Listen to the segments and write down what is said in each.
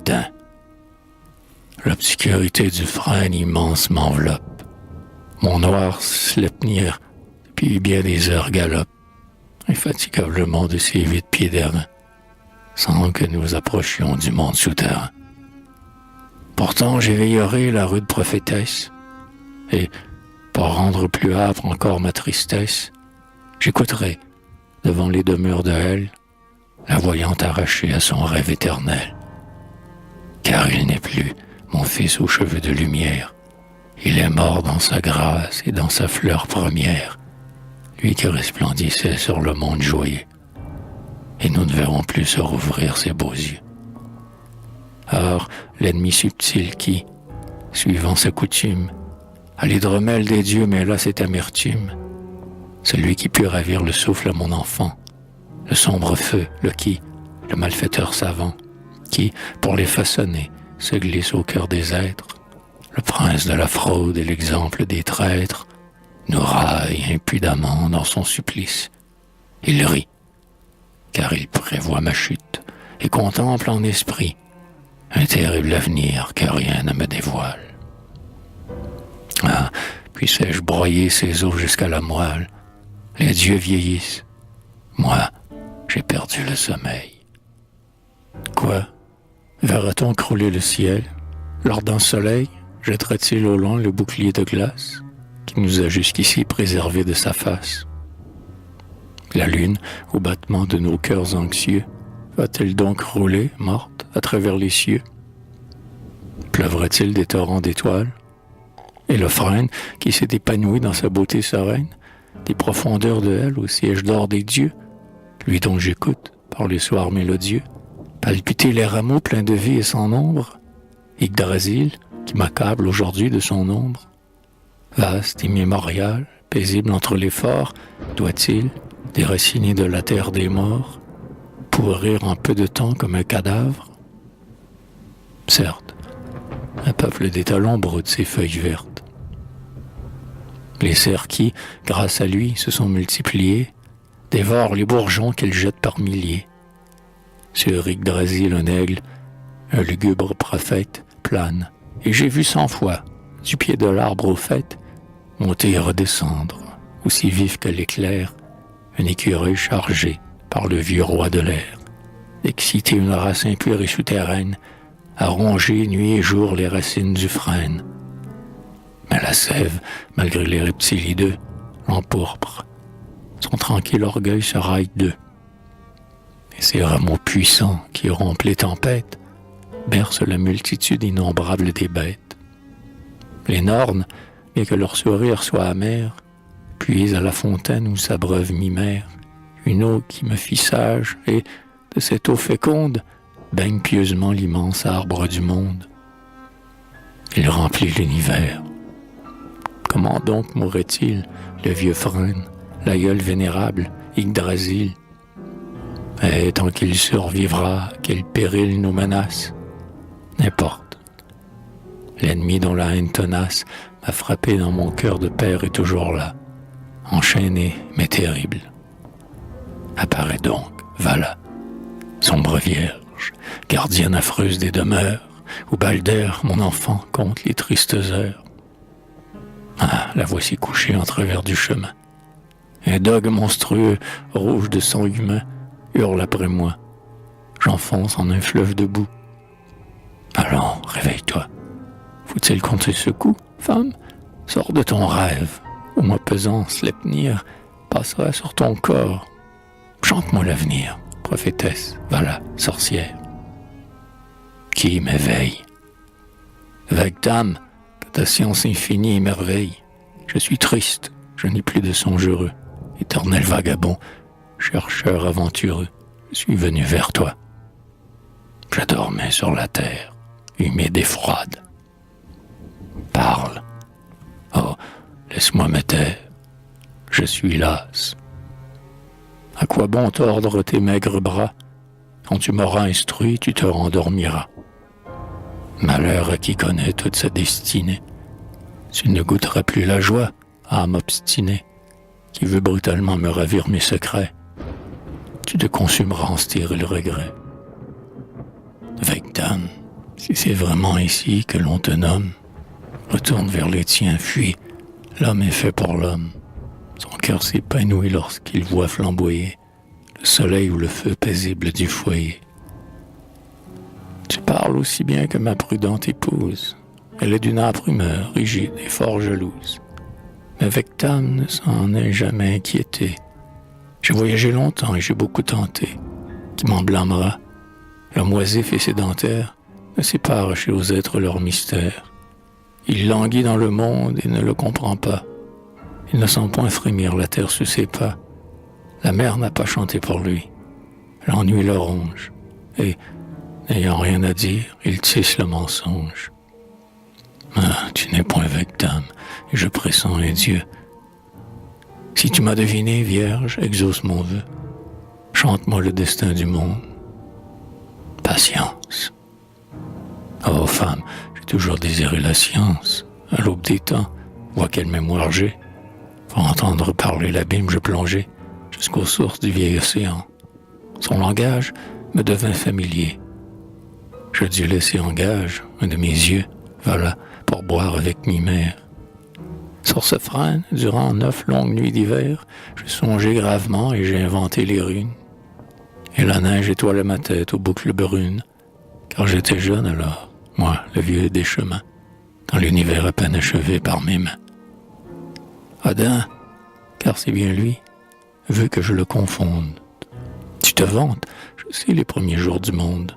matin. L'obscurité du frêne immense m'enveloppe. Mon noir Sleipnir, depuis bien des heures galope, infatigablement de ses vides pieds d'airain, sans que nous approchions du monde souterrain. Pourtant j'éveillerai la rude prophétesse, et, pour rendre plus âpre encore ma tristesse, j'écouterai, devant les demeures de elle, la voyant arrachée à son rêve éternel. Car il n'est plus mon fils aux cheveux de lumière, il est mort dans sa grâce et dans sa fleur première, lui qui resplendissait sur le monde joyeux, et nous ne verrons plus se rouvrir ses beaux yeux. Or, l'ennemi subtil qui, suivant sa coutume, à l'hydromel des dieux mêla cette amertume, celui qui put ravir le souffle à mon enfant, le sombre feu, le malfaiteur savant, qui, pour les façonner, se glisse au cœur des êtres, le prince de la fraude et l'exemple des traîtres, nous raille impudemment dans son supplice. Il rit, car il prévoit ma chute, et contemple en esprit un terrible avenir que rien ne me dévoile. Ah, puissais-je broyer ses os jusqu'à la moelle, les dieux vieillissent, moi, j'ai perdu le sommeil. Quoi? Verra-t-on crouler le ciel? L'ardent soleil jettera-t-il au loin le bouclier de glace qui nous a jusqu'ici préservés de sa face? La lune, au battement de nos cœurs anxieux, va-t-elle donc rouler, morte, à travers les cieux? Pleuvra-t-il des torrents d'étoiles? Et le frêne, qui s'est épanoui dans sa beauté sereine, des profondeurs de elle au siège d'or des dieux, lui dont j'écoute, par les soirs mélodieux, palpiter les rameaux pleins de vie et sans nombre, Yggdrasil, qui m'accable aujourd'hui de son ombre, vaste et mémorial, paisible entre les forts, doit-il, déraciné de la terre des morts, pourrir en peu de temps comme un cadavre? Certes, un peuple d'étalons brode ses feuilles vertes. Les cerfs qui, grâce à lui, se sont multipliés, dévorent les bourgeons qu'ils jettent par milliers. Sur Yggdrasil, un aigle, un lugubre prophète, plane, et j'ai vu 100 fois, du pied de l'arbre au faîte, monter et redescendre, aussi vif que l'éclair, un écureuil chargé par le vieux roi de l'air, d'exciter une race impure et souterraine, à ronger nuit et jour les racines du frêne. Mais la sève, malgré les reptiles hideux, l'empourpre, son tranquille orgueil se raille d'eux. Et ces rameaux puissants qui rompent les tempêtes bercent la multitude innombrable des bêtes. Les nornes, bien que leur sourire soit amer, puisent à la fontaine où s'abreuve mi-mère une eau qui me fit sage, et de cette eau féconde baigne pieusement l'immense arbre du monde. Il remplit l'univers. Comment donc mourrait-il, le vieux frêne, l'aïeul vénérable, Yggdrasil? Et tant qu'il survivra, quel péril nous menace? N'importe. L'ennemi dont la haine tenace m'a frappé dans mon cœur de père est toujours là, enchaîné mais terrible. Apparaît donc, voilà, sombre vierge, gardienne affreuse des demeures, où Balder, mon enfant, compte les tristes heures. Ah, la voici couchée en travers du chemin. Un dogue monstrueux, rouge de sang humain, hurle après moi. J'enfonce en un fleuve de boue. Allons, réveille-toi. Faut-il qu'on te secoue, femme? Sors de ton rêve, où ma pesant Sleipnir passera sur ton corps. Chante-moi l'avenir, prophétesse, voilà, sorcière. Qui m'éveille? Vague dame, que ta science infinie émerveille. Je suis triste, je n'ai plus de songe heureux. Éternel vagabond, chercheur aventureux, je suis venu vers toi. Je dormais sur la terre, humide et froide. Parle. Oh, laisse-moi me taire. Je suis lasse. À quoi bon tordre tes maigres bras? Quand tu m'auras instruit, tu te rendormiras. Malheur à qui connaît toute sa destinée. Tu ne goûteras plus la joie, âme obstinée, qui veut brutalement me ravir mes secrets. Tu te consumeras en stéril regret. Vegtam, Si c'est vraiment ici que l'on te nomme, retourne vers les tiens, fuis. L'homme est fait pour l'homme. Son cœur s'épanouit lorsqu'il voit flamboyer le soleil ou le feu paisible du foyer. Tu parles aussi bien que ma prudente épouse. Elle est d'une âpre humeur, rigide et fort jalouse. Mais Vectam ne s'en est jamais inquiété. J'ai voyagé longtemps et j'ai beaucoup tenté. Qui m'en blâmera? L'homme oisif et sédentaire ne sait pas arracher aux êtres leur mystère. Il languit dans le monde et ne le comprend pas. Il ne sent point frémir la terre sous ses pas. La mer n'a pas chanté pour lui. L'ennui le ronge. Et, n'ayant rien à dire, il tisse le mensonge. Ah, tu n'es point Vectam, et je pressens un Dieu. Si tu m'as deviné, Vierge, exauce mon vœu. Chante-moi le destin du monde. Patience. Oh, femme, j'ai toujours désiré la science. À l'aube des temps, vois quelle mémoire j'ai. Pour entendre parler l'abîme, je plongeai jusqu'aux sources du vieil océan. Son langage me devint familier. Je dus laisser en gage un de mes yeux, voilà, pour boire avec mi mère. Sur ce frêne, durant 9 longues nuits d'hiver, je songeai gravement et j'ai inventé les runes. Et la neige étoilait ma tête aux boucles brunes, car j'étais jeune alors, moi, le vieux des chemins, dans l'univers à peine achevé par mes mains. Odin, car c'est bien lui, veut que je le confonde. Tu te vantes, je sais les premiers jours du monde.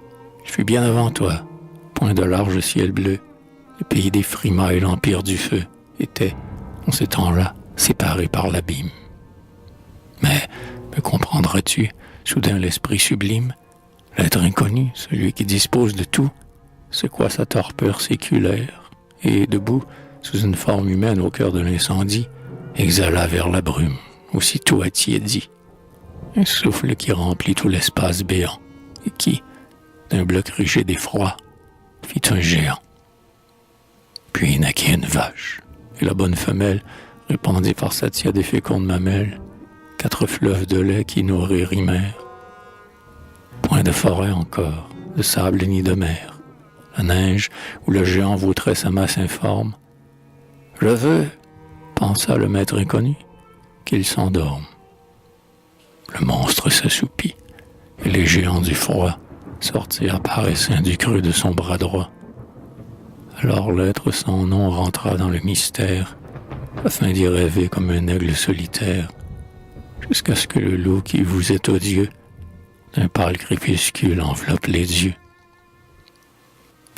Je fus bien avant toi, point de large ciel bleu. Le pays des frimas et l'empire du feu étaient, en ces temps-là, séparés par l'abîme. Mais, me comprendras-tu, soudain l'esprit sublime, l'être inconnu, celui qui dispose de tout, secoua sa torpeur séculaire, et debout, sous une forme humaine au cœur de l'incendie, exhala vers la brume, aussitôt attiédi. Un souffle qui remplit tout l'espace béant, et qui, d'un bloc rigide et froid, fit un géant. Puis naquit une vache, et la bonne femelle répandit par sa tiède et féconde mamelle 4 fleuves de lait qui nourrirent Rimère. Point de forêt encore, de sable ni de mer, la neige où le géant vautrait sa masse informe. Je veux, pensa le maître inconnu, qu'il s'endorme. Le monstre s'assoupit, et les géants du froid sortirent par essaim du creux de son bras droit. Alors l'être sans nom rentra dans le mystère, afin d'y rêver comme un aigle solitaire, jusqu'à ce que le loup qui vous est odieux, d'un pâle crépuscule enveloppe les dieux.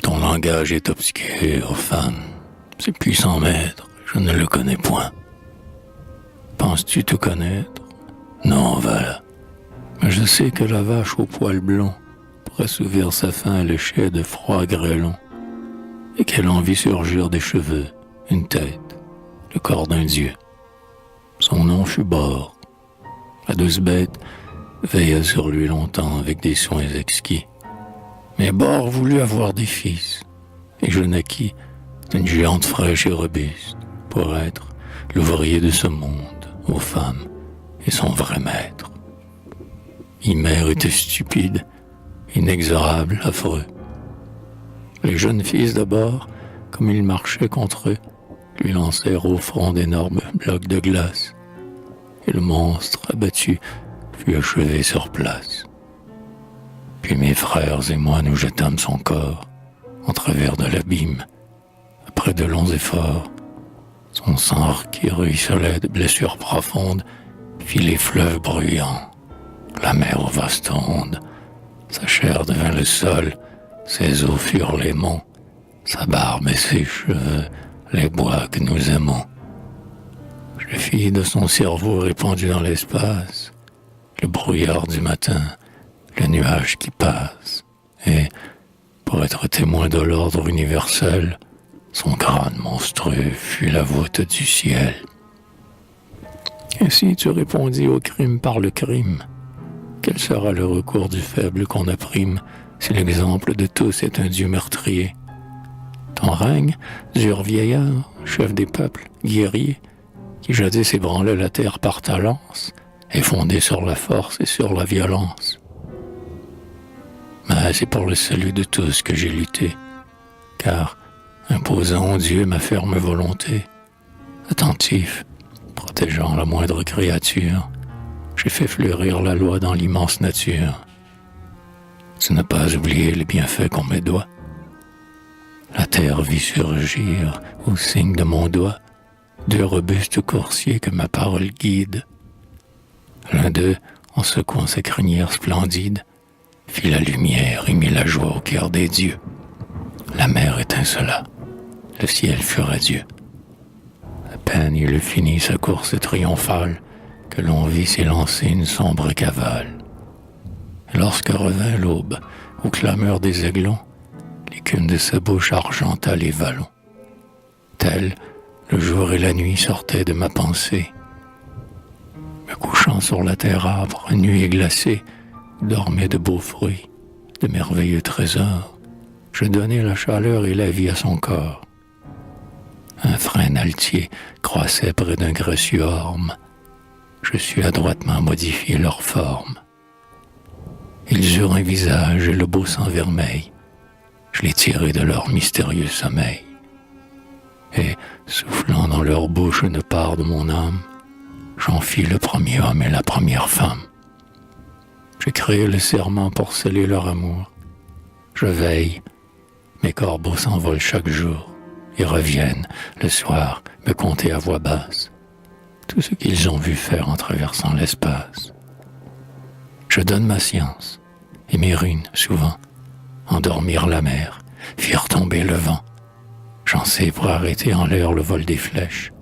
Ton langage est obscur, femme, c'est puissant maître, je ne le connais point. Penses-tu tout connaître? Non, voilà. Mais je sais que la vache au poil blond pour assouvir sa faim à l'échelle de froid grêlon, et qu'elle en vit surgir des cheveux, une tête, le corps d'un dieu. Son nom fut Bor. La douce bête veilla sur lui longtemps avec des soins exquis. Mais Bor voulut avoir des fils, et je naquis d'une géante fraîche et robuste pour être l'ouvrier de ce monde aux femmes et son vrai maître. Hymère était stupide, inexorable, affreux. Les jeunes fils d'abord, comme ils marchaient contre eux, lui lancèrent au front d'énormes blocs de glace, et le monstre, abattu, fut achevé sur place. Puis mes frères et moi nous jetâmes son corps en travers de l'abîme, après de longs efforts. Son sang qui ruisselait de blessures profondes fit les fleuves bruyants, la mer aux vastes ondes. Sa chair devint le sol, ses os furent les monts, sa barbe et ses cheveux, les bois que nous aimons. Je fis de son cerveau répandu dans l'espace le brouillard du matin, le nuage qui passe, et, pour être témoin de l'ordre universel, son crâne monstrueux fut la voûte du ciel. Ainsi tu répondis au crime par le crime. Quel sera le recours du faible qu'on opprime si l'exemple de tous est un dieu meurtrier? Ton règne, dur vieillard, chef des peuples, guerrier, qui jadis ébranlait la terre par ta lance, est fondé sur la force et sur la violence. Mais c'est pour le salut de tous que j'ai lutté, car, imposant au Dieu ma ferme volonté, attentif, protégeant la moindre créature, j'ai fait fleurir la loi dans l'immense nature. C'est ne pas oublier les bienfaits qu'on me doit. La terre vit surgir, au signe de mon doigt, deux robustes coursiers que ma parole guide. L'un d'eux, en secouant sa crinière splendide, fit la lumière et mit la joie au cœur des dieux. La mer étincela, le ciel fut radieux. À peine il eut fini sa course triomphale, que l'on vit s'élancer une sombre cavale. Et lorsque revint l'aube, aux clameurs des aiglons, l'écume de sa bouche argenta les vallons. Tel, le jour et la nuit sortaient de ma pensée. Me couchant sur la terre âpre, nue et glacée, dormait de beaux fruits, de merveilleux trésors. Je donnais la chaleur et la vie à son corps. Un frêne altier croissait près d'un gracieux orme. Je sus adroitement modifier leur forme. Ils eurent un visage et le beau sang vermeil. Je les tirai de leur mystérieux sommeil. Et, soufflant dans leur bouche une part de mon âme, j'en fis le premier homme et la première femme. J'ai créé le serment pour sceller leur amour. Je veille, mes corbeaux s'envolent chaque jour et reviennent le soir me conter à voix basse tout ce qu'ils ont vu faire en traversant l'espace. Je donne ma science et mes runes, souvent, endormirent la mer, firent tomber le vent. J'en sais pour arrêter en l'air le vol des flèches.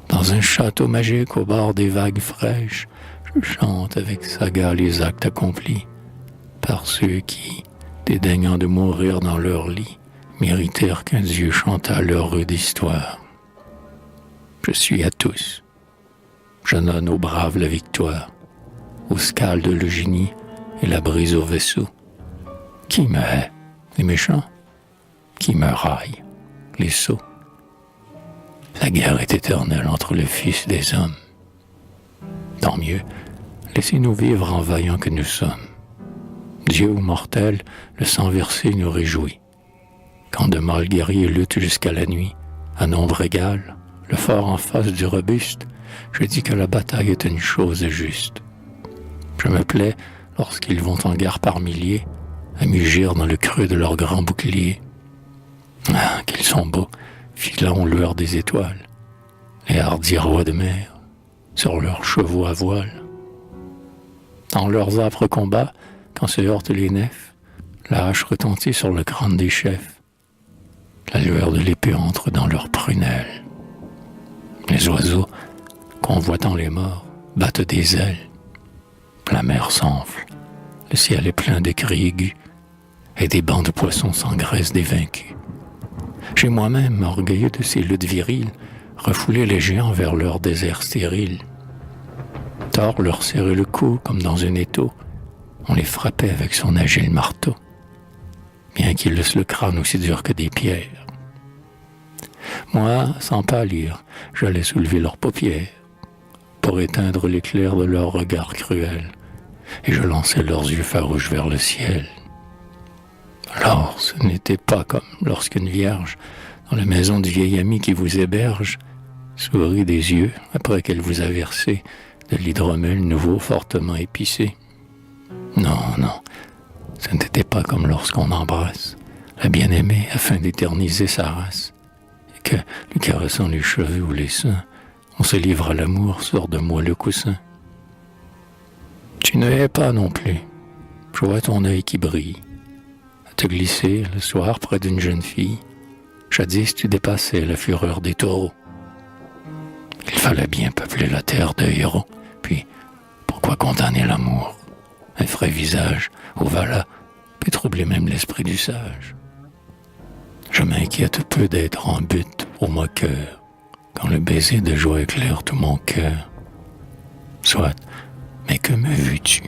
Dans un château magique au bord des vagues fraîches, je chante avec saga les actes accomplis par ceux qui, dédaignant de mourir dans leur lit, méritèrent qu'un Dieu chantât leur rude histoire. Je suis à tous. Je donne aux braves la victoire, aux scaldes le génie et la brise au vaisseau. Qui me hait? Les méchants? Qui me raille? Les sots? La guerre est éternelle entre le Fils des hommes. Tant mieux, laissez-nous vivre en vaillants que nous sommes. Dieu ou mortel, le sang versé nous réjouit. Quand de mâles guerriers luttent jusqu'à la nuit, à nombre égal, le fort en face du robuste, je dis que la bataille est une chose juste. Je me plais, lorsqu'ils vont en guerre par milliers, à mugir dans le creux de leurs grands boucliers. Ah, qu'ils sont beaux, filant aux lueurs des étoiles, les hardis rois de mer, sur leurs chevaux à voile. Dans leurs âpres combats, quand se heurtent les nefs, la hache retentit sur le crâne des chefs. La lueur de l'épée entre dans leurs prunelles. Les oiseaux, convoitant les morts, battent des ailes. La mer s'enfle, le ciel est plein de cris aigus, et des bancs de poissons s'engraissent des vaincus. J'ai moi-même, orgueilleux de ces luttes viriles, refoulé les géants vers leur désert stérile. Thor leur serrait le cou comme dans un étau, on les frappait avec son agile marteau, bien qu'ils eussent le crâne aussi dur que des pierres. Moi, sans pâlir, j'allais soulever leurs paupières, pour éteindre l'éclair de leur regard cruel, et je lançais leurs yeux farouches vers le ciel. Alors, ce n'était pas comme lorsqu'une vierge, dans la maison du vieil ami qui vous héberge, sourit des yeux après qu'elle vous a versé de l'hydromel nouveau fortement épicé. Non, non, ce n'était pas comme lorsqu'on embrasse la bien-aimée afin d'éterniser sa race, et que, lui caressant les cheveux ou les seins, on se livre à l'amour sur de moelleux coussins. Tu ne hais pas non plus, je vois ton œil qui brille, à te glisser le soir près d'une jeune fille. Jadis tu dépassais la fureur des taureaux. Il fallait bien peupler la terre de héros, puis pourquoi condamner l'amour? Un frais visage, au vala, peut troubler même l'esprit du sage. Je m'inquiète peu d'être en butte pour moqueur, quand le baiser de joie éclaire tout mon cœur. Soit, mais que me veux-tu?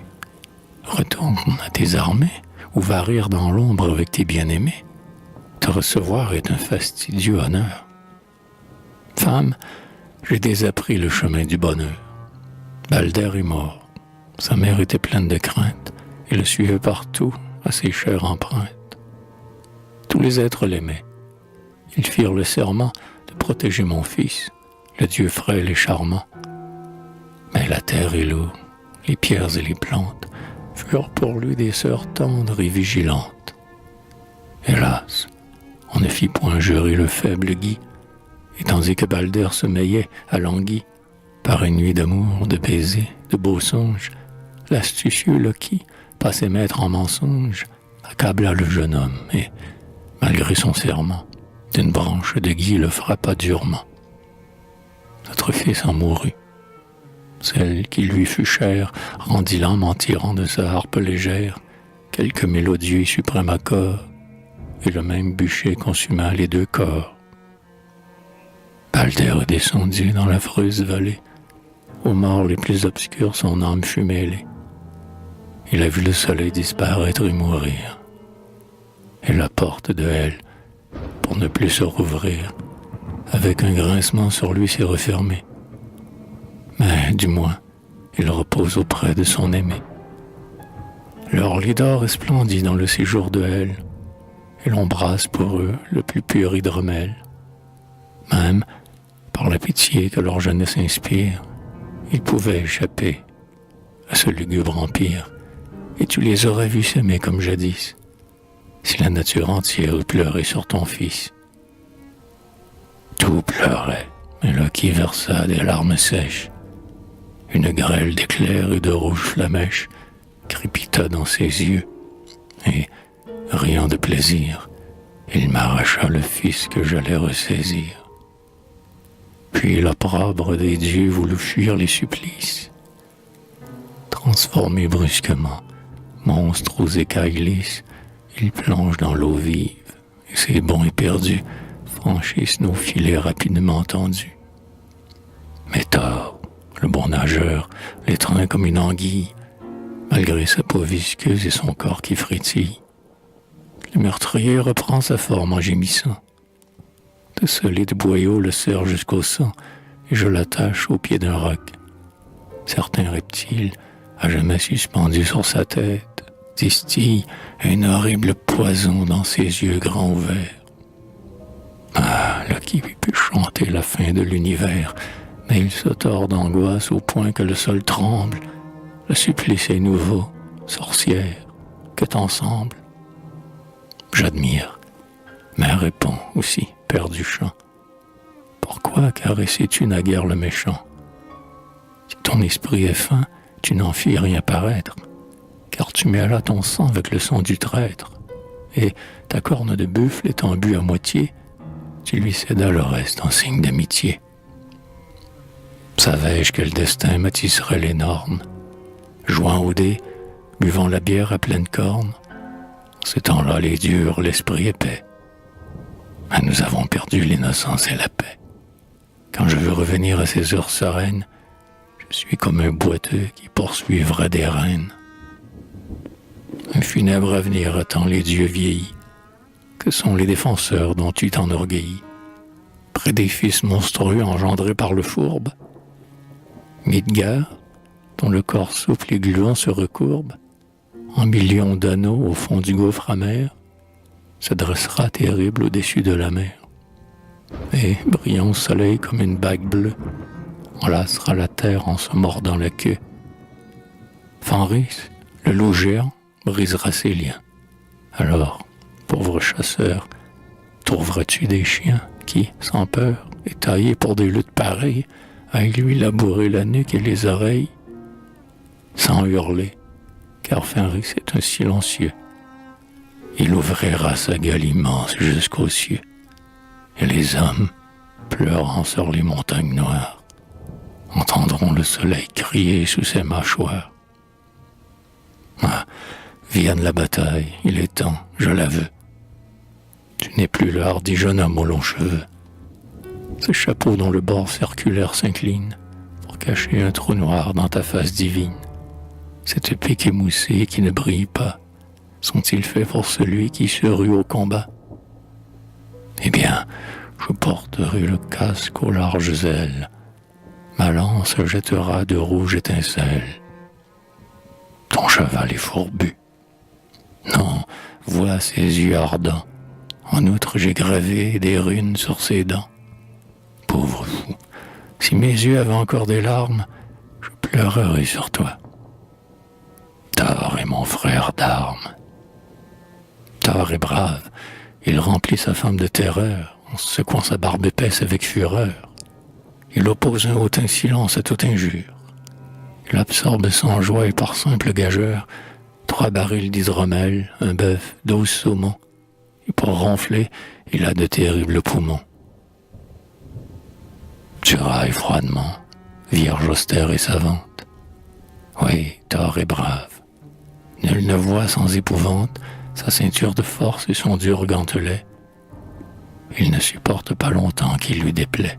Retourne à tes armées, ou va rire dans l'ombre avec tes bien-aimés. Te recevoir est un fastidieux honneur. Femme, j'ai désappris le chemin du bonheur. Balder est mort. Sa mère était pleine de crainte et le suivait partout à ses chères empreintes. tous les êtres l'aimaient. Ils firent le serment de protéger mon fils, le Dieu frêle et charmant. Mais la terre et l'eau, les pierres et les plantes furent pour lui des sœurs tendres et vigilantes. Hélas, on ne fit point jurer le faible Guy, et tandis que Balder sommeillait alangui par une nuit d'amour, de baisers, de beaux songes, l'astucieux Loki, passé maître en mensonge, accabla le jeune homme et, malgré son serment, d'une branche de Guy le frappa durement. Notre fils en mourut. Celle qui lui fut chère rendit l'âme en tirant de sa harpe légère quelques mélodieux et suprêmes accords, et le même bûcher consuma les deux corps. Balder est descendu dans l'affreuse vallée, aux morts les plus obscurs son âme fut mêlée. Il a vu le soleil disparaître et mourir, et la porte de Hel, pour ne plus se rouvrir, avec un grincement sur lui s'est refermée. Mais, du moins, il repose auprès de son aimé. Leur lit d'or est splendide dans le séjour de Hel, et l'on brasse pour eux le plus pur hydromel. Même, par la pitié que leur jeunesse inspire, ils pouvaient échapper à ce lugubre empire, et tu les aurais vus s'aimer comme jadis, si la nature entière eût pleuré sur ton fils. Tout pleurait, mais Loki versa des larmes sèches. Une grêle d'éclairs et de rouges flamèches crépita dans ses yeux, et, riant de plaisir, il m'arracha le fils que j'allais ressaisir. Puis l'opprobre des dieux voulut fuir les supplices. Transformé brusquement, monstre aux écailles lisses, il plonge dans l'eau vive, et ses bonds éperdus franchissent nos filets rapidement tendus. Mais Thor, le bon nageur, l'étreint comme une anguille, malgré sa peau visqueuse et son corps qui frétille. Le meurtrier reprend sa forme en gémissant. De solides boyaux le serrent jusqu'au sang, et je l'attache au pied d'un roc. Certains reptiles, à jamais suspendus sur sa tête, distillent un horrible poison dans ses yeux grands ouverts. Ah, Loki put chanter la fin de l'univers, mais il se tord d'angoisse au point que le sol tremble. Le supplice est nouveau, sorcière, que t'en semble? J'admire, mais réponds aussi, père du chant. Pourquoi caressais-tu naguère le méchant? Si ton esprit est fin, tu n'en fis rien paraître, car tu mêlas ton sang avec le sang du traître, et ta corne de buffle étant bue à moitié, tu lui cédas le reste en signe d'amitié. Savais-je que le destin m'attiserait les nornes, jouant au dé, buvant la bière à pleine corne? En ces temps-là, les dieux eurent l'esprit épais. Mais nous avons perdu l'innocence et la paix. Quand je veux revenir à ces heures sereines, je suis comme un boiteux qui poursuivrait des reines. Un funèbre avenir attend les dieux vieillis. Que sont les défenseurs dont tu t'enorgueillis? Près des fils monstrueux engendrés par le fourbe? Midgard, dont le corps souple et gluant se recourbe, en millions d'anneaux au fond du gouffre amer, se dressera terrible au-dessus de la mer. Et, brillant au soleil comme une bague bleue, enlacera la terre en se mordant la queue. Fenris, le loup géant, brisera ses liens. Alors, pauvre chasseur, trouveras-tu des chiens qui, sans peur, et taillés pour des luttes pareilles, aillent lui labourer la nuque et les oreilles, sans hurler, car Fenris est un silencieux. Il ouvrira sa gueule immense jusqu'aux cieux, et les hommes, pleurant sur les montagnes noires, entendront le soleil crier sous ses mâchoires. Ah, vienne la bataille, il est temps, je l'avoue. Tu n'es plus le hardi jeune homme aux longs cheveux. Ce chapeau dont le bord circulaire s'incline pour cacher un trou noir dans ta face divine. Cette pique émoussée qui ne brille pas, sont-ils faits pour celui qui se rue au combat? Eh bien, je porterai le casque aux larges ailes. Ma lance jettera de rouges étincelles. Ton cheval est fourbu. Non, vois ses yeux ardents, En outre, j'ai gravé des runes sur ses dents. Pauvre fou, si mes yeux avaient encore des larmes, je pleurerais sur toi. Thor est mon frère d'armes. Thor est brave. Il remplit sa femme de terreur, en secouant sa barbe épaisse avec fureur. Il oppose un hautain silence à toute injure. Il absorbe sans joie et par simple gageure 3 barils d'hydromel, un bœuf, 12 saumons. Et pour ronfler, il a de terribles poumons. Tu railles froidement, vierge austère et savante. Oui, Thor est brave. Nul ne voit sans épouvante sa ceinture de force et son dur gantelet. Il ne supporte pas longtemps qu'il lui déplaît.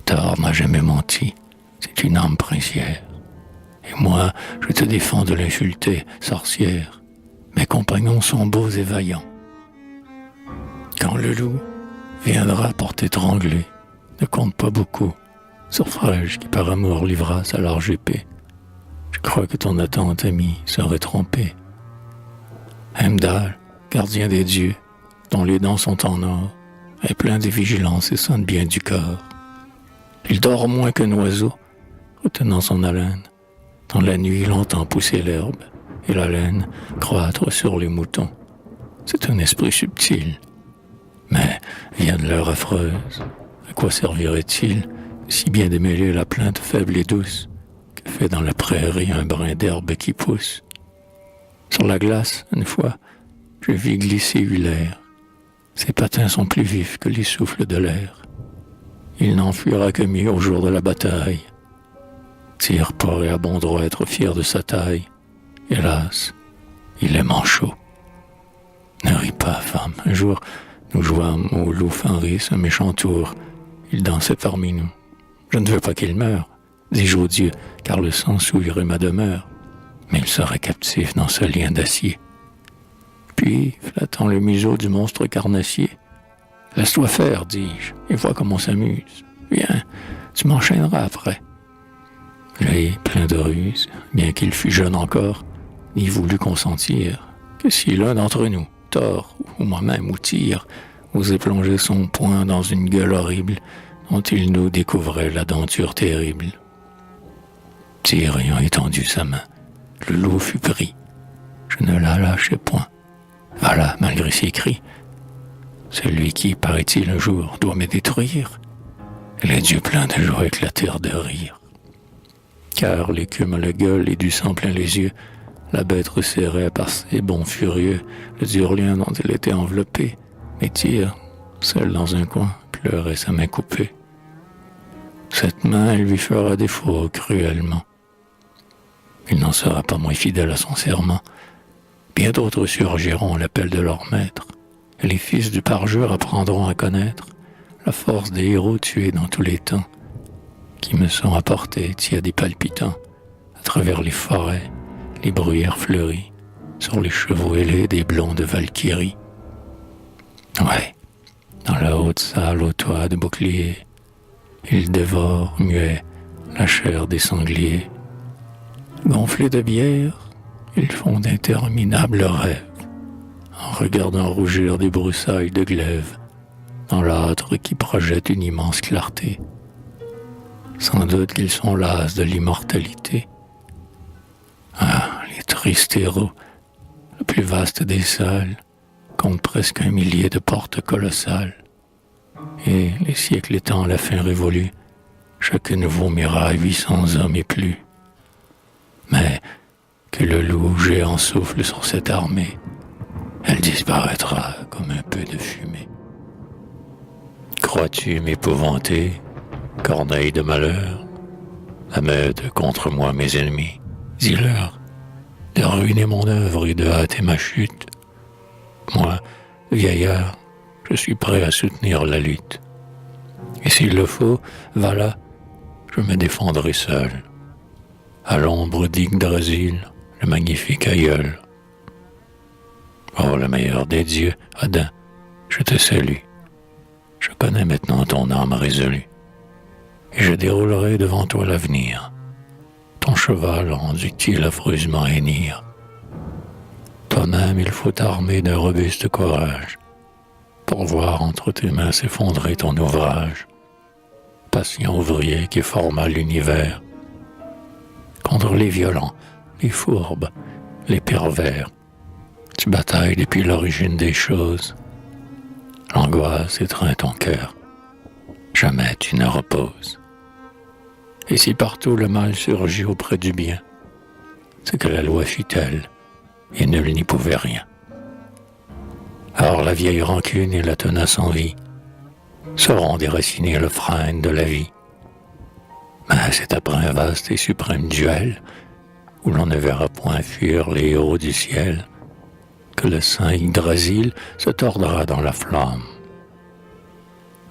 Thor n'a jamais menti, c'est une âme princière. Et moi, je te défends de l'insulter, sorcière. Mes compagnons sont beaux et vaillants. Quand le loup viendra pour t'étrangler, ne compte pas beaucoup sur Frege qui par amour livra sa large épée. Je crois que ton attente, ami, serait trompée. Heimdall, gardien des dieux, dont les dents sont en or, est plein de vigilance et sonne bien du corps. Il dort moins qu'un oiseau, retenant son haleine. Dans la nuit, il entend pousser l'herbe et la laine croître sur les moutons. C'est un esprit subtil. Mais vienne l'heure affreuse. À quoi servirait-il si bien démêler la plainte faible et douce que fait dans la prairie un brin d'herbe qui pousse? Sur la glace, une fois, je vis glisser Hulaire. Ses patins sont plus vifs que les souffles de l'air. Il n'en fuira que mieux au jour de la bataille. Tyr pourrait à bon droit être fier de sa taille. Hélas, il est manchot. Ne ris pas, femme. Un jour, nous jouâmes au loup Fenris un méchant tour. Il dansait parmi nous. Je ne veux pas qu'il meure, dis-je au Dieu, car le sang souillerait ma demeure. Mais il serait captif dans ce lien d'acier. Puis, flattant le museau du monstre carnassier, « Laisse-toi faire, dis-je, et vois comment on s'amuse. Viens, tu m'enchaîneras après. » Lui, plein de ruse, bien qu'il fût jeune encore, n'y voulut consentir que si l'un d'entre nous, Thor, ou moi-même, ou Tyr, osait plonger son poing dans une gueule horrible dont il nous découvrait la denture terrible. Tyr ayant étendu sa main, le loup fut pris. Je ne la lâchai point. Voilà, malgré ses cris. Celui qui, paraît-il, un jour, doit me détruire. Les dieux pleins de joie éclatèrent de rire. Car l'écume à la gueule et du sang plein les yeux, la bête resserrait par ses bonds furieux le dur lien dont elle était enveloppée. Mais Tyr, seul dans un coin, pleurait sa main coupée. Cette main, elle lui fera défaut cruellement. Il n'en sera pas moins fidèle à son serment. Bien d'autres surgiront à l'appel de leur maître, et les fils du parjure apprendront à connaître la force des héros tués dans tous les temps, qui me sont apportés tièdes et palpitants, à travers les forêts, les bruyères fleuries, sur les chevaux ailés des blondes valkyries. Ouais, dans la haute salle au toit de boucliers, ils dévorent, muets, la chair des sangliers. Gonflés de bière, ils font d'interminables rêves, en regardant rougir des broussailles de glaive, dans l'âtre qui projette une immense clarté. Sans doute qu'ils sont las de l'immortalité. Ah, les tristes héros, le plus vaste des salles, compte presque 1 millier de portes colossales. Et, les siècles étant à la fin révolus, chacune vomira 800 hommes et plus. Mais que le loup géant souffle sur cette armée, elle disparaîtra comme un peu de fumée. Crois-tu m'épouvanter, corneille de malheur, à m'aide contre moi mes ennemis? Dis-leur de ruiner mon œuvre et de hâter ma chute. Moi, vieillard, je suis prêt à soutenir la lutte. Et s'il le faut, voilà, je me défendrai seul. À l'ombre d'Yggdrasil, le magnifique aïeul. Oh, le meilleur des dieux, Odin, je te salue. Je connais maintenant ton âme résolue. Et je déroulerai devant toi l'avenir. Ton cheval rendu-t-il affreusement hennir? Ton âme il faut armer d'un robuste courage. pour voir entre tes mains s'effondrer ton ouvrage, patient ouvrier qui forma l'univers, contre les violents, les fourbes, les pervers. Tu batailles depuis l'origine des choses. L'angoisse étreint ton cœur. Jamais tu ne reposes. Et si partout le mal surgit auprès du bien, c'est que la loi fut telle, et nul n'y pouvait rien. Alors la vieille rancune et la tenace envie sauront déraciner le frein de la vie. Mais c'est après un vaste et suprême duel, où l'on ne verra point fuir les héros du ciel, que le saint Yggdrasil se tordra dans la flamme.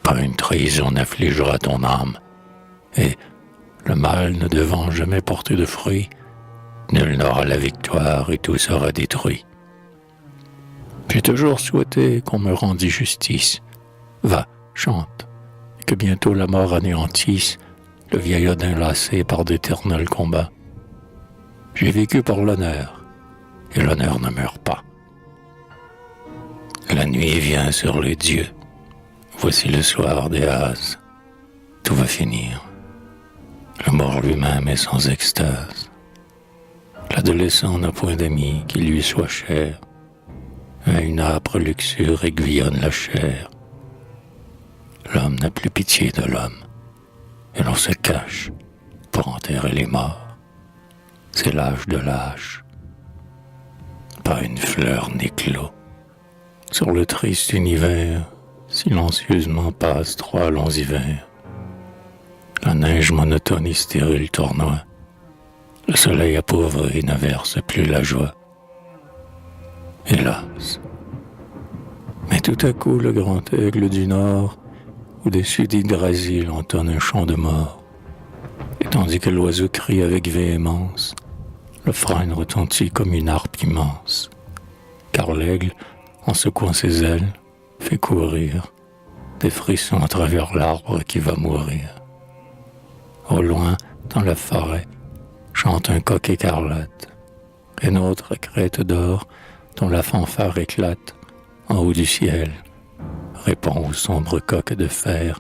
Pas une trahison n'affligera ton âme, et, le mal ne devant jamais porter de fruits, nul n'aura la victoire et tout sera détruit. J'ai toujours souhaité qu'on me rendît justice. Va, chante, et que bientôt la mort anéantisse le vieil Odin lassé par d'éternels combats. J'ai vécu pour l'honneur, et l'honneur ne meurt pas. La nuit vient sur les dieux. Voici le soir des Hades. Tout va finir. Le mort lui-même est sans extase. L'adolescent n'a point d'amis qui lui soit cher. Une âpre luxure aiguillonne la chair. L'homme n'a plus pitié de l'homme, et l'on se cache pour enterrer les morts. C'est l'âge de l'âge. Pas une fleur n'éclot. Sur le triste univers, silencieusement passent 3 longs hivers. La neige monotone et stérile tournoie. Le soleil appauvri ne verse plus la joie. Hélas. Mais tout à coup, le grand aigle du nord, au-dessus d'Yggdrasil, entonne un chant de mort. Et tandis que l'oiseau crie avec véhémence, le frêne retentit comme une harpe immense. Car l'aigle, en secouant ses ailes, fait courir des frissons à travers l'arbre qui va mourir. Au loin, dans la forêt, chante un coq écarlate. Un autre crête d'or, dont la fanfare éclate, en haut du ciel, répond au sombre coq de fer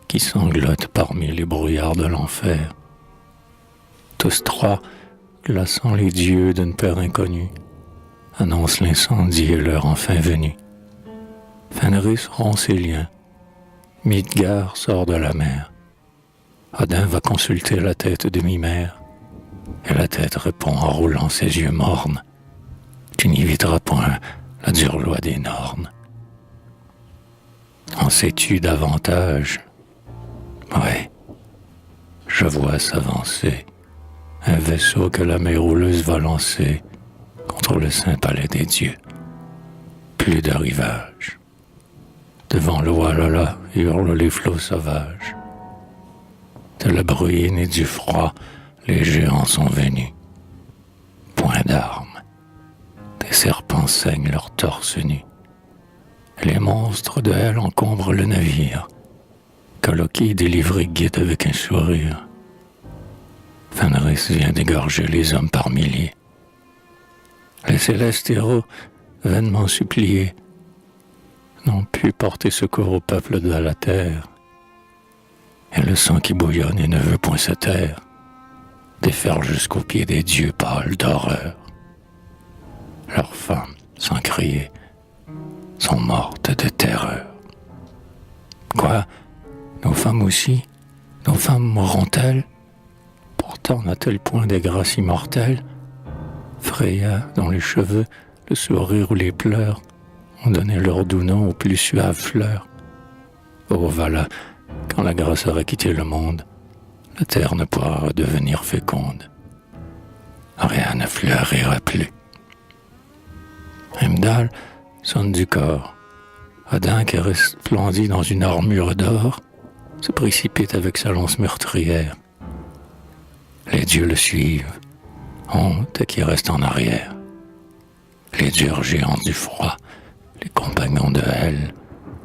qui sanglote parmi les brouillards de l'enfer. Tous 3, glaçant les dieux d'une peur inconnue, annoncent l'incendie et l'heure enfin venue. Fenris rompt ses liens, Midgard sort de la mer. Odin va consulter la tête de Mimère, et la tête répond en roulant ses yeux mornes. Tu n'éviteras point la dure loi des Nornes. En sais-tu davantage? Oui, je vois s'avancer un vaisseau que la mer houleuse va lancer contre le saint palais des dieux. Plus de rivage. Devant le Walhalla hurlent les flots sauvages. De la bruine et du froid, les géants sont venus. Point d'armes. Des serpents saignent leur torse nu. Les monstres de hell encombrent le navire, que Loki délivré guide avec un sourire. Fenris vient d'égorger les hommes par milliers. Les célestes héros, vainement suppliés, n'ont pu porter secours au peuple de la terre. Et le sang qui bouillonne et ne veut point se taire déferle jusqu'aux pieds des dieux pâles d'horreur. Leurs femmes, sans crier, sont mortes de terreur. Quoi? Nos femmes aussi? Nos femmes mourront-elles? Pourtant n'a-t-elle point des grâces immortelles? Freya, dont les cheveux, le sourire ou les pleurs ont donné leur doux nom aux plus suaves fleurs. Oh Vala, quand la grâce aura quitté le monde, la terre ne pourra devenir féconde. Rien ne fleurira plus. Heimdall sonne du corps. Odin, qui resplendit dans une armure d'or, se précipite avec sa lance meurtrière. Les dieux le suivent, honte qui reste en arrière. Les dieux géants du froid, les compagnons de hell,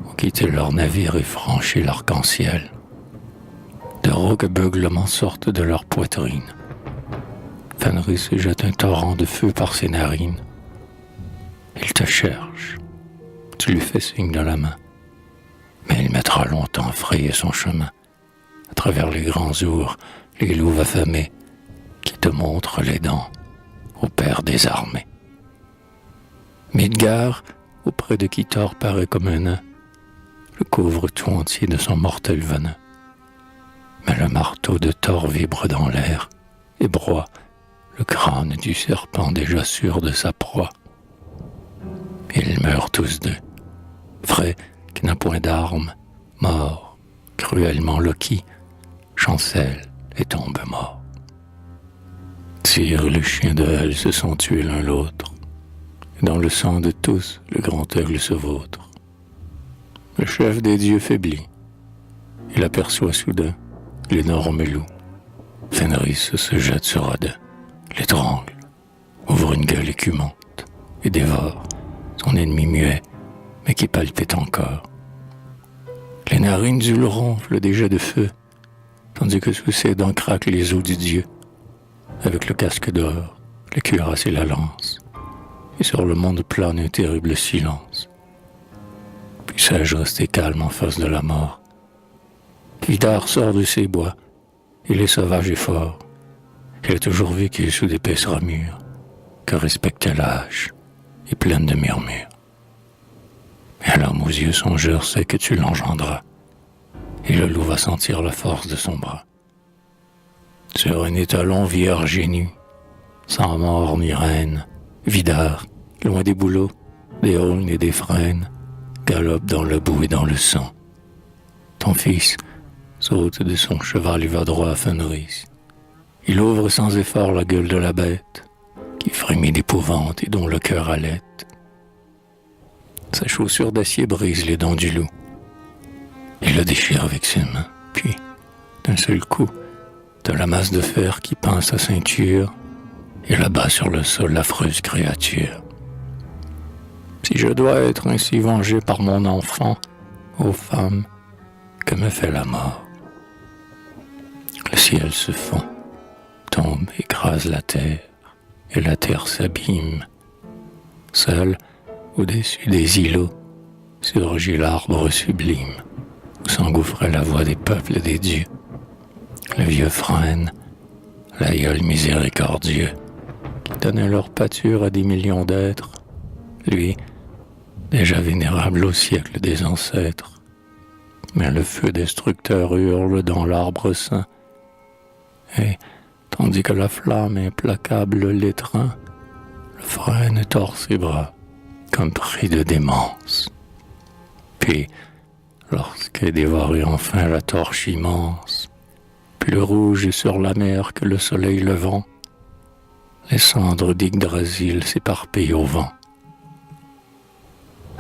ont quitté leur navire et franchi l'arc-en-ciel. De rauques beuglements sortent de leur poitrine. Fenris jette un torrent de feu par ses narines. Il te cherche. tu lui fais signe de la main. Mais il mettra longtemps à frayer son chemin, à travers les grands ours, les loups affamés, qui te montrent les dents au père des armées. Midgard, auprès de qui Thor paraît comme un nain, le couvre tout entier de son mortel venin. Mais le marteau de Thor vibre dans l'air et broie le crâne du serpent déjà sûr de sa proie. Ils meurent tous deux, vrai qui n'a point d'armes, mort, cruellement Loki, chancelle et tombe mort. Tyr et le chien de Hel se sont tués l'un l'autre, et dans le sang de tous, le grand aigle se vautre. Le chef des dieux faiblit. Il aperçoit soudain l'énorme loup. Fenris se jette sur Odin, l'étrangle, ouvre une gueule écumante et dévore son ennemi muet, mais qui palpite encore. Les narines du loup ronflent des jets de feu, tandis que sous ses dents craquent les os du dieu, avec le casque d'or, la cuirasse et la lance, et sur le monde plane un terrible silence. Sais-je rester calme en face de la mort? Vidar sort de ses bois, il est sauvage et fort. Il a toujours vécu sous d'épaisses ramures, que respectait l'âge et pleine de murmures. Mais l'homme aux yeux songeurs sait que tu l'engendras, et le loup va sentir la force de son bras. Sur un étalon vierge et nu, sans mort ni reine, Vidar, loin des bouleaux, des aulnes et des frênes, galope dans le boue et dans le sang. Ton fils saute de son cheval et va droit à Fenris. Il ouvre sans effort la gueule de la bête, qui frémit d'épouvante et dont le cœur halète. Sa chaussure d'acier brise les dents du loup. Il le déchire avec ses mains, puis, d'un seul coup, de la masse de fer qui pend sa ceinture, il abat sur le sol l'affreuse créature. Si je dois être ainsi vengé par mon enfant, ô femme, que me fait la mort? Le ciel se fond, tombe, écrase la terre, et la terre s'abîme. Seul, au-dessus des îlots, surgit l'arbre sublime, où s'engouffrait la voix des peuples et des dieux. Le vieux frêne, l'aïeul miséricordieux, qui donnait leur pâture à des millions d'êtres, lui, déjà vénérable au siècle des ancêtres. Mais le feu destructeur hurle dans l'arbre saint, et, tandis que la flamme implacable l'étreint, le frêne tord ses bras, comme pris de démence. Puis, lorsqu'est dévorée enfin la torche immense, plus rouge sur la mer que le soleil levant, les cendres d'Yggdrasil s'éparpillent au vent.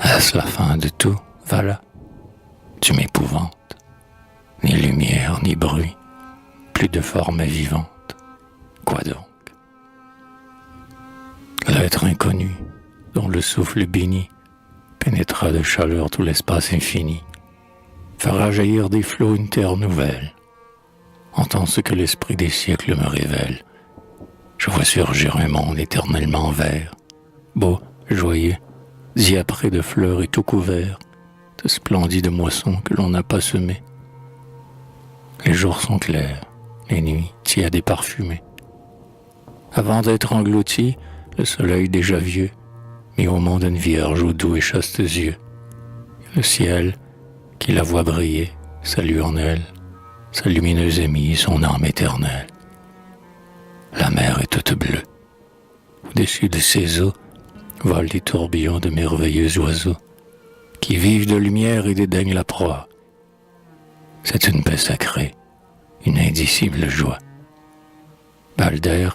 Est-ce la fin de tout, Vala? Tu m'épouvantes. Ni lumière, ni bruit, plus de forme vivante. Quoi donc? L'être inconnu, dont le souffle béni pénétra de chaleur tout l'espace infini, fera jaillir des flots une terre nouvelle. Entends ce que l'esprit des siècles me révèle. Je vois surgir un monde éternellement vert, beau, joyeux, diapré de fleurs et tout couvert de splendides moissons que l'on n'a pas semées. Les jours sont clairs, les nuits tièdes et parfumées. Avant d'être englouti, le soleil déjà vieux mit au monde une vierge aux doux et chastes yeux. Le ciel, qui la voit briller, salue en elle sa lumineuse amie et son âme éternelle. La mer est toute bleue. Au-dessus de ses eaux volent des tourbillons de merveilleux oiseaux qui vivent de lumière et dédaignent la proie. C'est une paix sacrée, une indicible joie. Balder,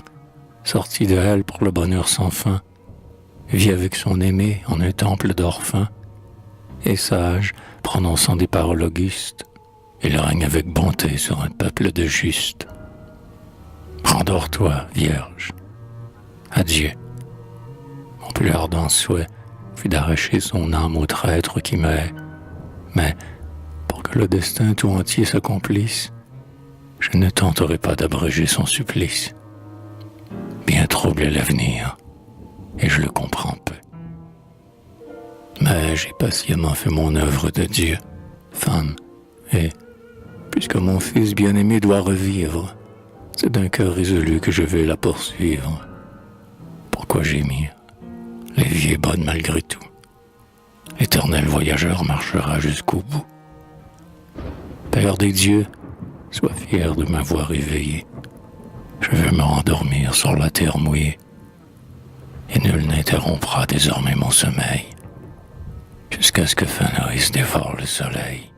sorti de Hel pour le bonheur sans fin, vit avec son aimé en un temple d'or fin, et sage, prononçant des paroles augustes, il règne avec bonté sur un peuple de justes. Rendors-toi, Vierge. Adieu. Mon plus ardent souhait fut d'arracher son âme au traître qui me hait, mais pour que le destin tout entier s'accomplisse, je ne tenterai pas d'abréger son supplice. Bien trouble est l'avenir, et je le comprends peu. Me J'ai patiemment fait mon œuvre de Dieu, femme, et, puisque mon fils bien-aimé doit revivre, c'est d'un cœur résolu que je vais la poursuivre. Pourquoi gémir? La vie est bonne malgré tout. L'éternel voyageur marchera jusqu'au bout. Père des dieux, sois fier de m'avoir éveillé. Je vais me rendormir sur la terre mouillée, et nul n'interrompra désormais mon sommeil, jusqu'à ce que Phénoïs dévore le soleil.